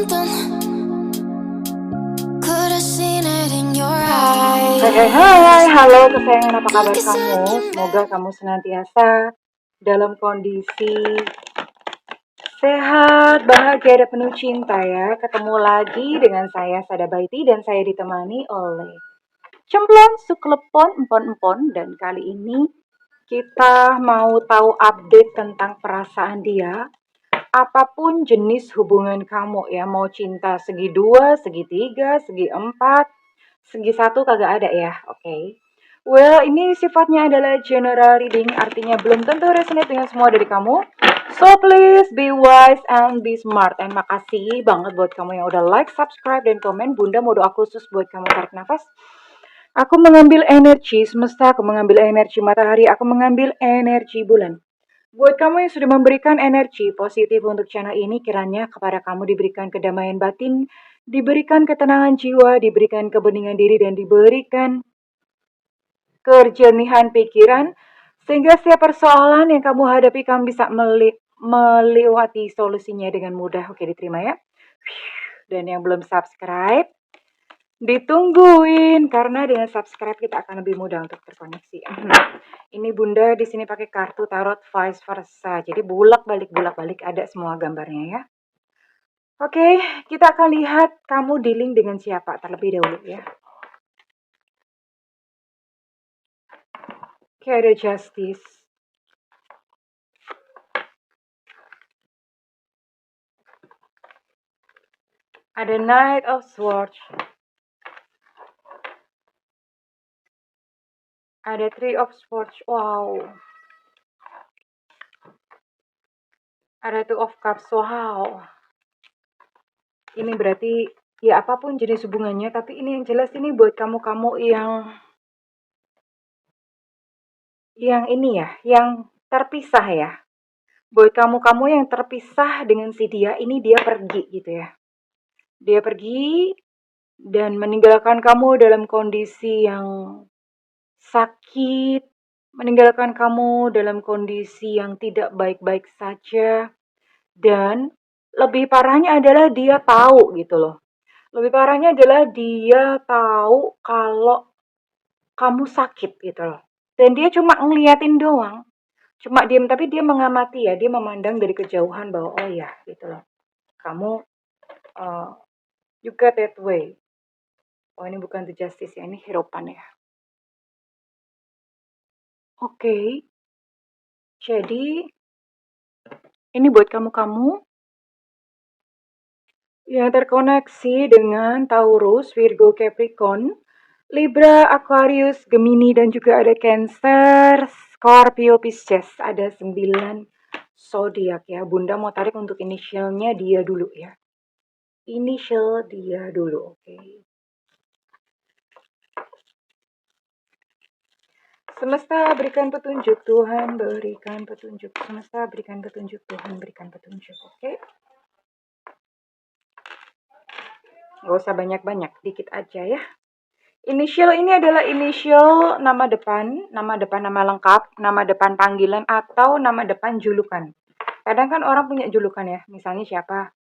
something. Could have seen it in your Hai, eyes. halo kesayangan, apa kabar kamu? Semoga kamu senantiasa dalam kondisi sehat, bahagia, dan penuh cinta ya. Ketemu lagi dengan saya, Sada Baiti, dan saya ditemani oleh Cemplon, Suklepon, Empon-Empon. Dan kali ini kita mau tahu update tentang perasaan dia. Apapun jenis hubungan kamu ya, mau cinta segi 2, segi 3, segi 4, segi 1 kagak ada ya, oke. Well, ini sifatnya adalah general reading, artinya belum tentu resonate dengan semua dari kamu. So please be wise and be smart. And makasih banget buat kamu yang udah like, subscribe, dan komen. Bunda mau doa khusus buat kamu tarik nafas. Aku mengambil energi semesta, aku mengambil energi matahari, aku mengambil energi bulan. Buat kamu yang sudah memberikan energi positif untuk channel ini, kiranya kepada kamu diberikan kedamaian batin, diberikan ketenangan jiwa, diberikan kebeningan diri, dan diberikan kejernihan pikiran, sehingga setiap persoalan yang kamu hadapi, kamu bisa melewati solusinya dengan mudah. Oke, diterima ya. Dan yang belum subscribe, ditungguin, karena dengan subscribe kita akan lebih mudah untuk terkoneksi. Ini Bunda di sini pakai kartu tarot vice versa. Jadi bulak-balik ada semua gambarnya ya. Oke, kita akan lihat kamu dealing dengan siapa terlebih dahulu ya. Oke, ada Justice. Ada Knight of Swords. Ada Three of Swords. Wow. Ada Two of Cups. Wow. Ini berarti ya apapun jenis hubungannya, tapi ini yang jelas ini buat kamu-kamu yang ini ya, yang terpisah ya. Buat kamu-kamu yang terpisah dengan si dia, ini dia pergi gitu ya. Dia pergi dan meninggalkan kamu dalam kondisi yang sakit, meninggalkan kamu dalam kondisi yang tidak baik-baik saja. Dan lebih parahnya adalah dia tahu gitu loh. Lebih parahnya adalah dia tahu kalau kamu sakit gitu loh. Dan dia cuma ngeliatin doang. Cuma diam, tapi dia mengamati ya, dia memandang dari kejauhan bahwa oh ya gitu loh. Kamu you got that way. Oh ini bukan the justice ya, ini Hierophant ya. Oke. Jadi ini buat kamu-kamu yang terkoneksi dengan Taurus, Virgo, Capricorn, Libra, Aquarius, Gemini, dan juga ada Cancer, Scorpio, Pisces. Ada 9 zodiak ya. Bunda mau tarik untuk inisialnya dia dulu ya. Inisial dia dulu, oke. Semesta berikan petunjuk, Tuhan berikan petunjuk. Semesta berikan petunjuk, Tuhan berikan petunjuk, oke. Gak usah banyak-banyak, dikit aja ya. Inisial ini adalah inisial nama depan, nama lengkap, nama depan panggilan, atau nama depan julukan. Kadang kan orang punya julukan ya, misalnya siapa?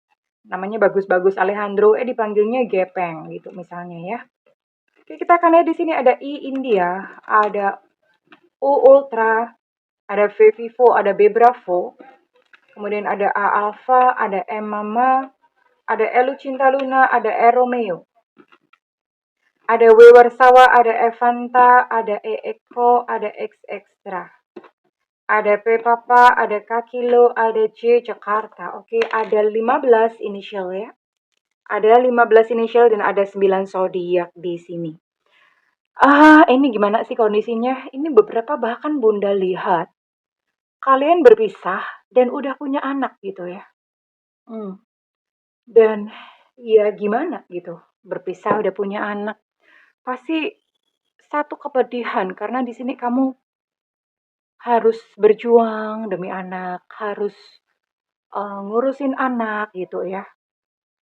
Namanya Bagus-Bagus Alejandro, dipanggilnya Gepeng gitu misalnya ya. Oke, kita akan lihat di sini ada I India, ada U Ultra, ada V Vivo, ada B Bravo, kemudian ada A Alpha, ada M Mama, ada Elu Cinta Luna, ada E Romeo. Ada W Warsawa, ada Evanta, ada E Eko, ada X Extra. Ada P Papa, ada K Kilo, ada J Jakarta. Oke, ada 15 inisial ya. Ada 15 inisial dan ada 9 zodiak di sini. Ini gimana sih kondisinya? Ini beberapa bahkan Bunda lihat kalian berpisah dan udah punya anak gitu ya. Dan ya gimana gitu, berpisah udah punya anak. Pasti satu kepedihan karena di sini kamu harus berjuang demi anak, harus ngurusin anak gitu ya.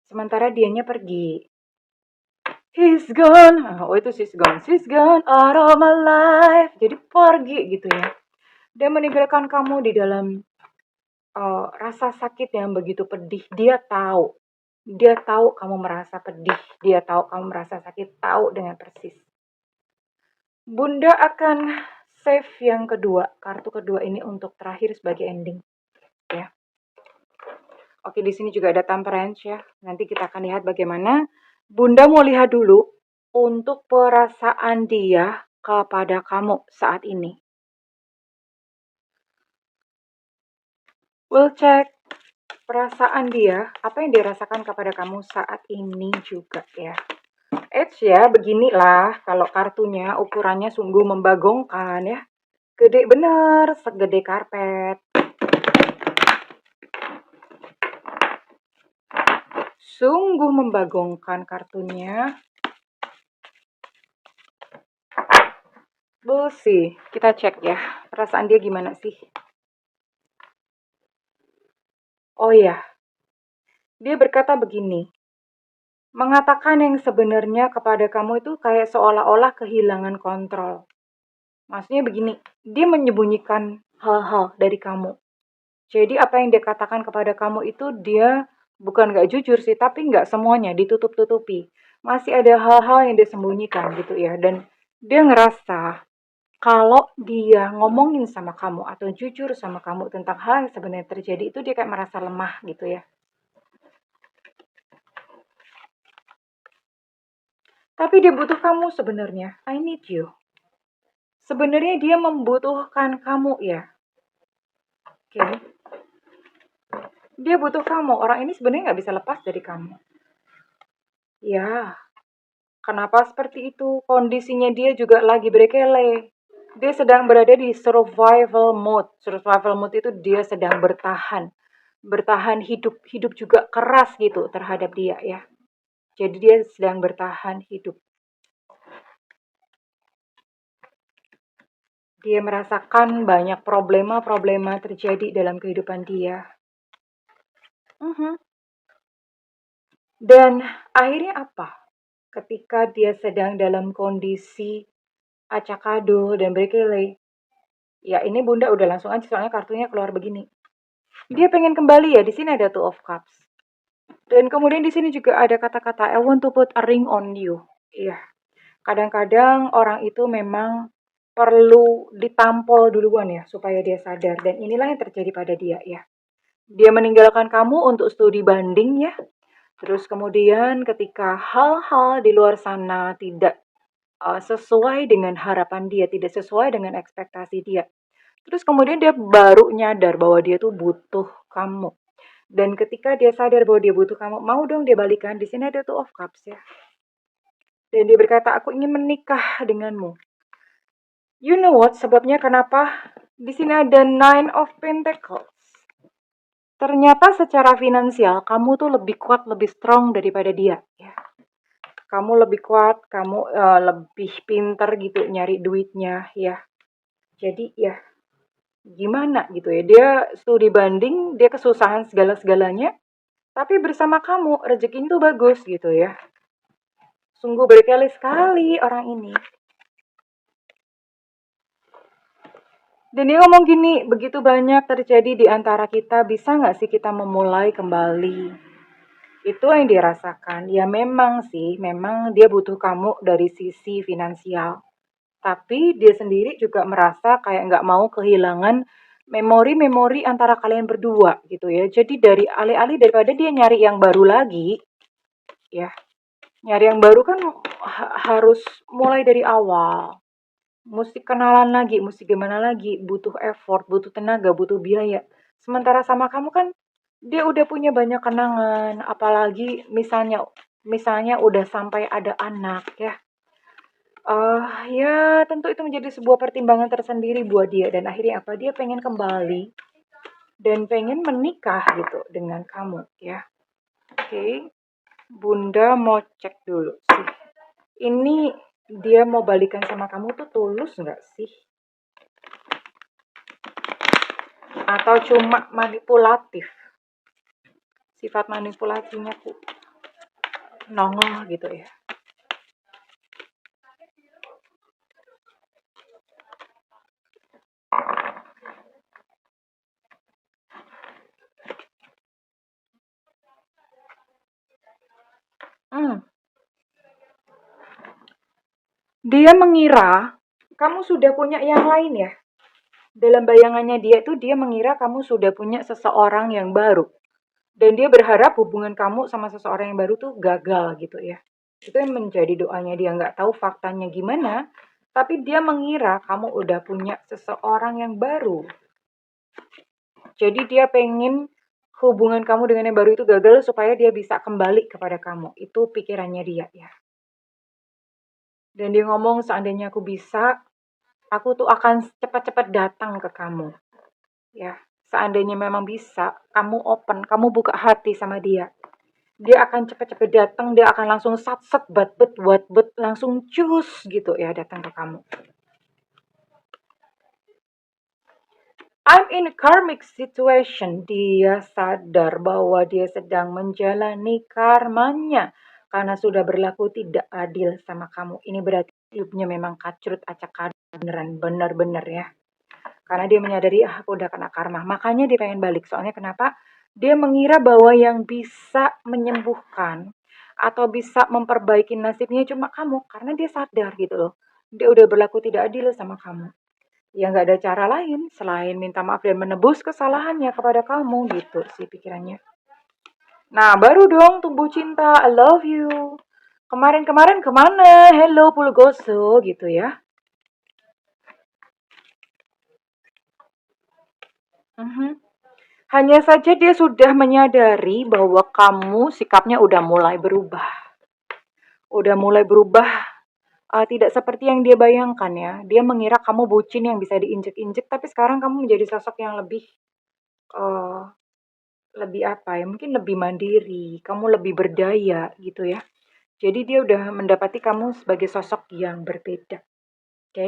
Sementara dianya pergi. He's gone. Oh itu she's gone out of my life. Jadi pergi gitu ya. Dia meninggalkan kamu di dalam rasa sakit yang begitu pedih. Dia tahu Dia tahu kamu merasa pedih, dia tahu kamu merasa sakit, tahu dengan persis. Bunda akan save yang kedua, kartu kedua ini untuk terakhir sebagai ending, ya. Oke, di sini juga ada temperance ya. Nanti kita akan lihat bagaimana. Bunda mau lihat dulu untuk perasaan dia kepada kamu saat ini. We'll check perasaan dia, apa yang dia rasakan kepada kamu saat ini juga ya. Ya, beginilah kalau kartunya ukurannya sungguh membagongkan ya. Gede bener, segede karpet. Sungguh membagongkan kartunya. We'll see. Kita cek ya, perasaan dia gimana sih. Oh iya, dia berkata begini. Mengatakan yang sebenarnya kepada kamu itu kayak seolah-olah kehilangan kontrol. Maksudnya begini, dia menyembunyikan hal-hal dari kamu. Jadi apa yang dia katakan kepada kamu itu dia bukan nggak jujur sih, tapi nggak semuanya ditutup-tutupi. Masih ada hal-hal yang dia sembunyikan gitu ya. Dan dia ngerasa kalau dia ngomongin sama kamu atau jujur sama kamu tentang hal yang sebenarnya terjadi itu dia kayak merasa lemah gitu ya. Tapi dia butuh kamu sebenarnya. I need you. Sebenarnya dia membutuhkan kamu ya. Oke. Dia butuh kamu. Orang ini sebenarnya nggak bisa lepas dari kamu. Ya, kenapa seperti itu? Kondisinya dia juga lagi berkele. Dia sedang berada di survival mode. Survival mode itu dia sedang bertahan. Bertahan hidup. Hidup juga keras gitu terhadap dia ya. Jadi dia sedang bertahan hidup. Dia merasakan banyak problema-problema terjadi dalam kehidupan dia. Dan akhirnya apa? Ketika dia sedang dalam kondisi acakado dan berkele. Ya ini bunda udah langsung aja soalnya kartunya keluar begini. Dia pengen kembali ya, di sini ada Two of Cups. Dan kemudian di sini juga ada kata-kata I want to put a ring on you. Iya. Kadang-kadang orang itu memang perlu ditampol duluan ya supaya dia sadar dan inilah yang terjadi pada dia ya. Dia meninggalkan kamu untuk studi banding ya. Terus kemudian ketika hal-hal di luar sana tidak sesuai dengan harapan dia, tidak sesuai dengan ekspektasi dia. Terus kemudian dia baru nyadar bahwa dia tuh butuh kamu. Dan ketika dia sadar bahwa dia butuh kamu, mau dong dia balikan. Di sini ada Two of Cups ya. Dan dia berkata, aku ingin menikah denganmu. You know what? Sebabnya kenapa? Di sini ada Nine of Pentacles. Ternyata secara finansial, kamu tuh lebih kuat, lebih strong daripada dia. Ya. Kamu lebih kuat, kamu lebih pinter gitu nyari duitnya ya. Jadi ya gimana gitu ya. Dia studi banding, dia kesusahan segala-segalanya. Tapi bersama kamu, rezeki itu bagus gitu ya. Sungguh berkali sekali orang ini. Dan dia ngomong gini, begitu banyak terjadi di antara kita, bisa nggak sih kita memulai kembali? Itu yang dirasakan. Ya memang sih, memang dia butuh kamu dari sisi finansial. Tapi dia sendiri juga merasa kayak nggak mau kehilangan memori-memori antara kalian berdua gitu ya. Jadi dari alih-alih daripada dia nyari yang baru lagi, ya nyari yang baru kan harus mulai dari awal. Mesti kenalan lagi, mesti gimana lagi, butuh effort, butuh tenaga, butuh biaya. Sementara sama kamu kan dia udah punya banyak kenangan, apalagi misalnya udah sampai ada anak ya. Ya tentu itu menjadi sebuah pertimbangan tersendiri buat dia dan akhirnya apa? Dia pengen kembali dan pengen menikah gitu dengan kamu ya. Oke. Bunda mau cek dulu sih. Ini dia mau balikan sama kamu tuh tulus nggak sih? Atau cuma manipulatif? Sifat manipulasinya tuh nongol gitu ya. Hmm. Dia mengira kamu sudah punya yang lain ya. Dalam bayangannya dia itu dia mengira kamu sudah punya seseorang yang baru. Dan dia berharap hubungan kamu sama seseorang yang baru tuh gagal gitu ya. Itu yang menjadi doanya dia, nggak tahu faktanya gimana. Tapi dia mengira kamu udah punya seseorang yang baru. Jadi dia pengen hubungan kamu dengan yang baru itu gagal supaya dia bisa kembali kepada kamu. Itu pikirannya dia ya. Dan dia ngomong seandainya aku bisa, aku tuh akan cepat-cepat datang ke kamu. Ya, seandainya memang bisa, kamu open, kamu buka hati sama dia. Dia akan cepet-cepet datang, dia akan langsung sat-set, bat-bet, wat-bet, langsung cus gitu ya datang ke kamu. I'm in a karmic situation. Dia sadar bahwa dia sedang menjalani karmanya karena sudah berlaku tidak adil sama kamu. Ini berarti hidupnya memang kacrut acak beneran, bener-bener ya. Karena dia menyadari, aku udah kena karma. Makanya dia pengen balik. Soalnya kenapa? Dia mengira bahwa yang bisa menyembuhkan atau bisa memperbaiki nasibnya cuma kamu. Karena dia sadar gitu loh. Dia udah berlaku tidak adil sama kamu. Ya nggak ada cara lain selain minta maaf dan menebus kesalahannya kepada kamu gitu sih pikirannya. Nah baru dong tumbuh cinta, I love you. Kemarin-kemarin kemana? Hello Pulgoso gitu ya. Mhm. Hanya saja dia sudah menyadari bahwa kamu sikapnya udah mulai berubah. Udah mulai berubah, tidak seperti yang dia bayangkan ya. Dia mengira kamu bucin yang bisa diinjek-injek, tapi sekarang kamu menjadi sosok yang eee, lebih apa ya, mungkin lebih mandiri, kamu lebih berdaya gitu ya. Jadi dia udah mendapati kamu sebagai sosok yang berbeda, oke.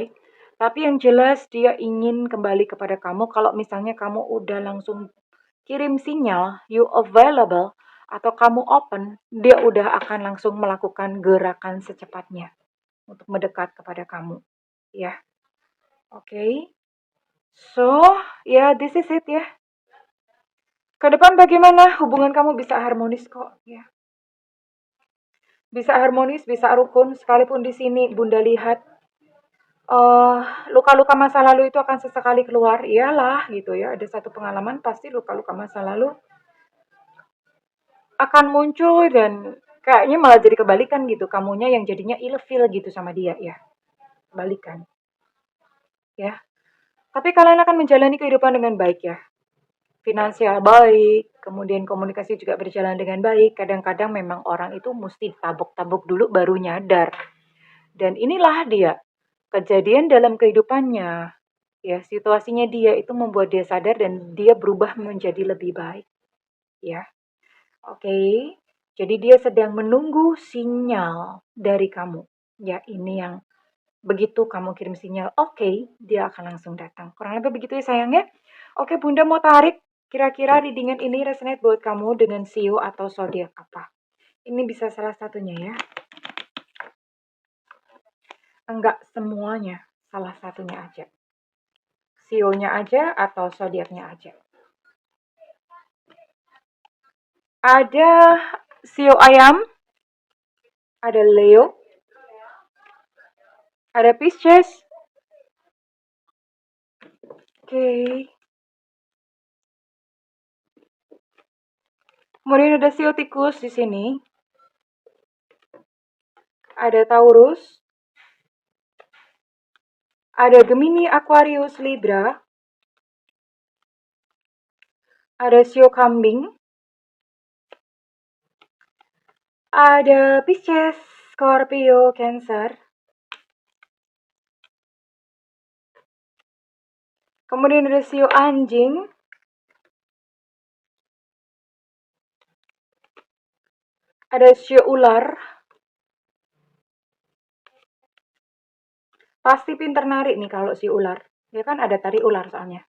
Tapi yang jelas dia ingin kembali kepada kamu kalau misalnya kamu udah langsung kirim sinyal, you available, atau kamu open, dia udah akan langsung melakukan gerakan secepatnya untuk mendekat kepada kamu. Ya, oke. Okay. So, ya, yeah, this is it ya. Ke depan bagaimana? Hubungan kamu bisa harmonis kok. Ya, bisa harmonis, bisa rukun. Sekalipun di sini Bunda lihat uh, luka-luka masa lalu itu akan sesekali keluar. Iyalah, gitu ya. Ada satu pengalaman pasti luka-luka masa lalu akan muncul dan kayaknya malah jadi kebalikan gitu. Kamunya yang jadinya ilfil gitu sama dia ya. Balikan ya. Tapi kalian akan menjalani kehidupan dengan baik ya. Finansial baik, kemudian komunikasi juga berjalan dengan baik. Kadang-kadang memang orang itu mesti tabuk-tabuk dulu baru nyadar. Dan inilah dia, kejadian dalam kehidupannya. Ya, situasinya dia itu membuat dia sadar dan dia berubah menjadi lebih baik. Ya, oke. Jadi dia sedang menunggu sinyal dari kamu. Ya, ini yang begitu kamu kirim sinyal, oke, dia akan langsung datang. Kurang lebih begitu ya sayangnya. Oke, Bunda mau tarik. Kira-kira readingan ini resonate buat kamu dengan Sio atau zodiak apa? Ini bisa salah satunya ya. Enggak semuanya, salah satunya aja. Sionya aja atau zodiaknya aja. Ada Sio ayam, ada Leo, ada Pisces. Oke. Kemudian ada Sio tikus di sini. Ada Taurus. Ada Gemini, Aquarius, Libra. Ada Sio kambing. Ada Pisces, Scorpio, Cancer. Kemudian ada Sio anjing. Ada Sio ular. Pasti pinter narik nih kalau Sio ular. Ya kan ada tari ular soalnya.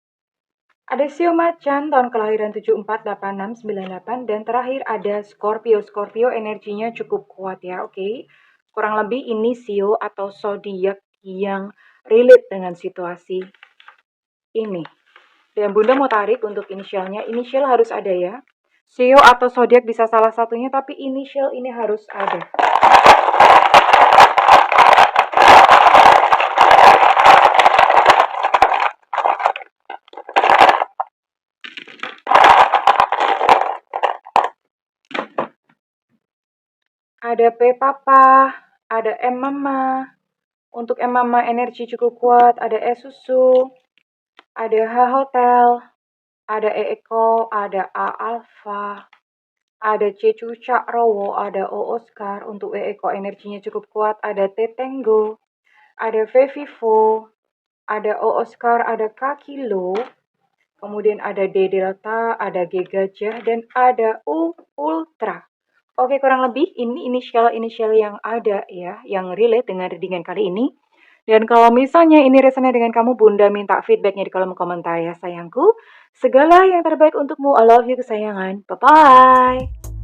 Ada Sio macan tahun kelahiran 74, 86, 98 dan terakhir ada Scorpio. Scorpio energinya cukup kuat ya, oke. Kurang lebih ini Sio atau zodiak yang relate dengan situasi ini. Dan Bunda mau tarik untuk inisialnya. Inisial harus ada ya. Sio atau zodiak bisa salah satunya, tapi inisial ini harus ada. Ada P papa, ada M mama. Untuk M mama energi cukup kuat, ada E susu, ada H hotel, ada E eko, ada A alfa, ada C cucak rowo, ada O Oscar. Untuk E eko energinya cukup kuat, ada T Tango, ada V Vivo, ada O Oscar, ada K kilo, kemudian ada D delta, ada G gajah, dan ada U ultra. Oke, kurang lebih ini inisial-inisial yang ada ya, yang relate dengan readingan kali ini. Dan kalau misalnya ini resonate dengan kamu, Bunda minta feedbacknya di kolom komentar ya sayangku. Segala yang terbaik untukmu, I love you kesayangan. Bye-bye.